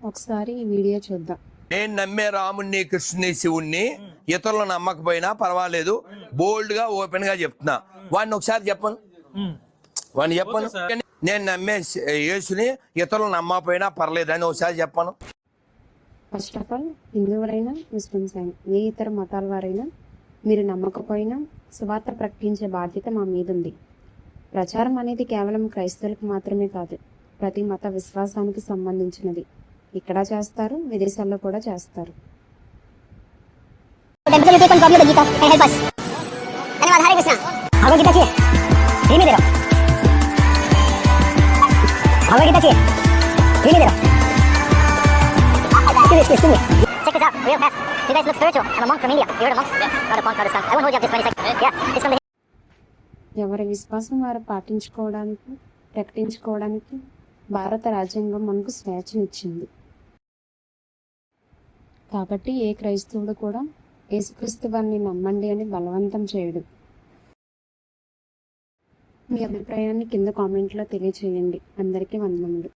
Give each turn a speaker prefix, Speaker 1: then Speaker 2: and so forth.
Speaker 1: ఒకసారి ఈ వీడియో చూద్దాం.
Speaker 2: నేను నమ్మే రాముణ్ణి, కృష్ణుని, శివుణ్ణి ఇతరులు నమ్మకపోయినా పర్వాలేదు, బోల్డ్ గా ఓపెన్ గా చెప్తున్నా. వాడిని ఒకసారి చెప్పను, వాడిని చెప్పను. నేను నమ్మే యేసుని ఇతరులు నమ్మకపోయినా పర్లేదు అని ఒకసారి చెప్పను.
Speaker 1: ఫస్ట్ ఆఫ్ ఆల్, హిందువులైనా ముస్లిమ్స్ అయినా ఏ ఇతర మతాల వారైనా మీరు నమ్మకపోయినా సువార్త ప్రకటించే బాధ్యత మా మీద ఉంది. ప్రచారం అనేది కేవలం క్రైస్తవులకు మాత్రమే కాదు, ప్రతి మత విశ్వాసానికి సంబంధించినది. ఇక్కడ చేస్తారు, విదేశాల్లో కూడా చేస్తారు.
Speaker 3: Check this out, real fast. You guys look spiritual. I'm a monk from India. You heard of monks? Yeah, not a monk, not a skunk. I won't hold you up just 20 seconds. Yeah, it's from the...
Speaker 1: ఎవరి విశ్వాసం వారు పాటించుకోవడానికి, ప్రకటించుకోవడానికి భారత రాజ్యాంగం మనకు స్వేచ్ఛనిచ్చింది. కాబట్టి ఏ క్రైస్తవుడు కూడా యేసుక్రీస్తు వారిని నమ్మండి అని బలవంతం చేయడు. మీ అభిప్రాయాన్ని కింద కామెంట్లో తెలియచేయండి. అందరికీ వందనములు.